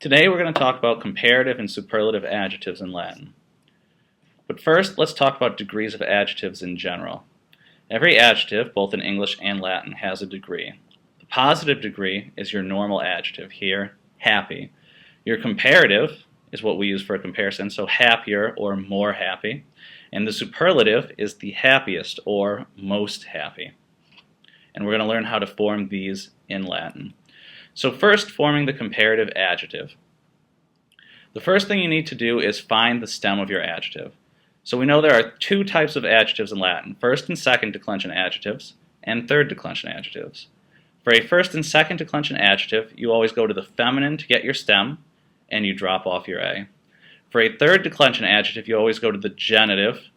Today we're going to talk about comparative and superlative adjectives in Latin. But first, let's talk about degrees of adjectives in general. Every adjective, both in English and Latin, has a degree. The positive degree is your normal adjective, here, happy. Your comparative is what we use for a comparison, so happier or more happy. And the superlative is the happiest or most happy. And we're going to learn how to form these in Latin. So first, forming the comparative adjective. The first thing you need to do is find the stem of your adjective. So we know there are two types of adjectives in Latin, first and second declension adjectives, and third declension adjectives. For a first and second declension adjective, you always go to the feminine to get your stem, and you drop off your A. For a third declension adjective, you always go to the genitive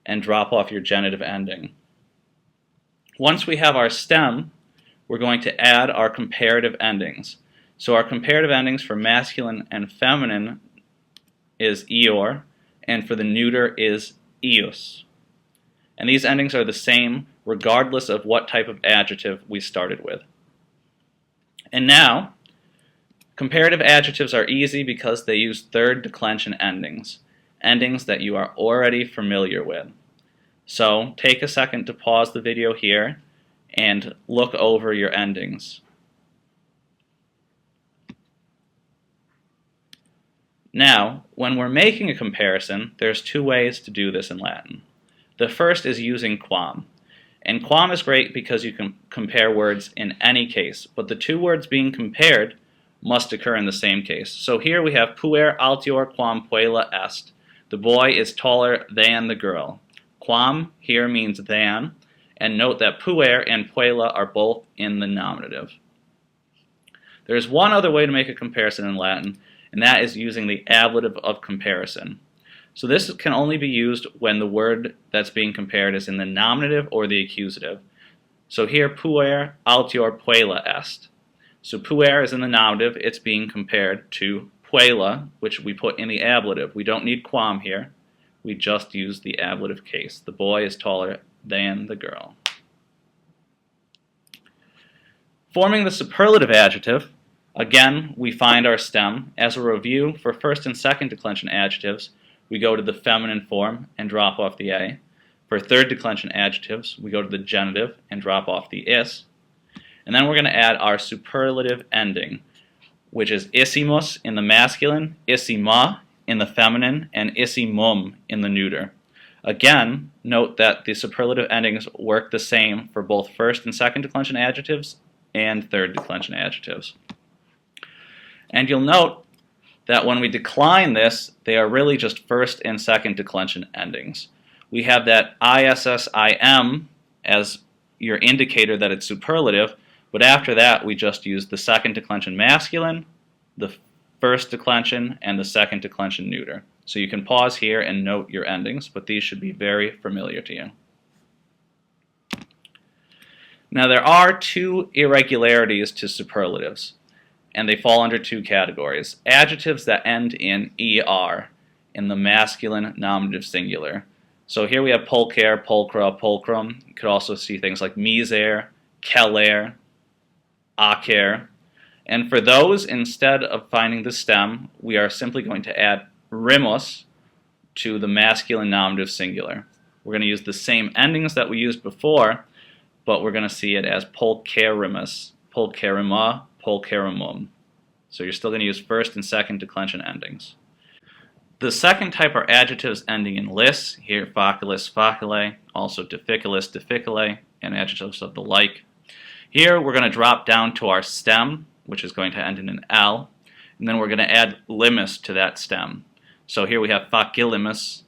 and drop off your genitive ending. Once we have our stem, we're going to add our comparative endings. So our comparative endings for masculine and feminine is ior, and for the neuter is ius. And these endings are the same regardless of what type of adjective we started with. And now, comparative adjectives are easy because they use third declension endings, endings that you are already familiar with. So take a second to pause the video here and look over your endings. Now, when we're making a comparison, there's two ways to do this in Latin. The first is using quam. And quam is great because you can compare words in any case, but the two words being compared must occur in the same case. So here we have puer altior quam puella est. The boy is taller than the girl. Quam here means than, and note that puer and puella are both in the nominative. There's one other way to make a comparison in Latin, and that is using the ablative of comparison. So this can only be used when the word that's being compared is in the nominative or the accusative. So here, puer altior puella est. So puer is in the nominative, it's being compared to puella, which we put in the ablative. We don't need quam here, we just use the ablative case. The boy is taller than the girl. Forming the superlative adjective, again, we find our stem. As a review, for first and second declension adjectives, we go to the feminine form and drop off the A. For third declension adjectives, we go to the genitive and drop off the is. And then we're going to add our superlative ending, which is issimus in the masculine, issima in the feminine, and issimum in the neuter. Again, note that the superlative endings work the same for both first and second declension adjectives and third declension adjectives. And you'll note that when we decline this, they are really just first and second declension endings. We have that issim as your indicator that it's superlative, but after that we just use the second declension masculine, the first declension, and the second declension neuter. So you can pause here and note your endings, but these should be very familiar to you. Now there are two irregularities to superlatives, and they fall under two categories. Adjectives that end in er in the masculine nominative singular. So here we have pulcher, pulchra, pulchrum. You could also see things like miser, keller, acer. And for those, instead of finding the stem, we are simply going to add rimus to the masculine nominative singular. We're going to use the same endings that we used before, but we're going to see it as pulcherimus, pulcherima, pulcherimum. So you're still going to use first and second declension endings. The second type are adjectives ending in lis, here facilis, facile, also difficilis, difficile, and adjectives of the like. Here we're going to drop down to our stem, which is going to end in an L, and then we're going to add limus to that stem. So here we have facilimus,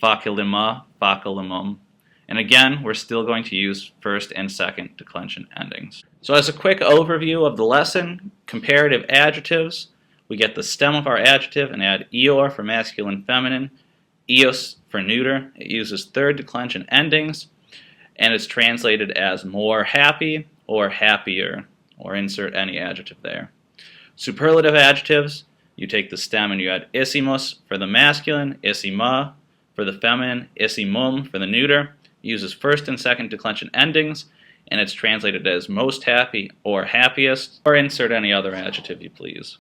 facilima, facilimum. And again, we're still going to use first and second declension endings. So as a quick overview of the lesson, comparative adjectives, we get the stem of our adjective and add ior for masculine, feminine, ius for neuter. It uses third declension endings, and it's translated as more happy or happier, or insert any adjective there. Superlative adjectives, you take the stem and you add issimus for the masculine, issima for the feminine, issimum for the neuter. It uses first and second declension endings, and it's translated as most happy or happiest, or insert any other adjective you please.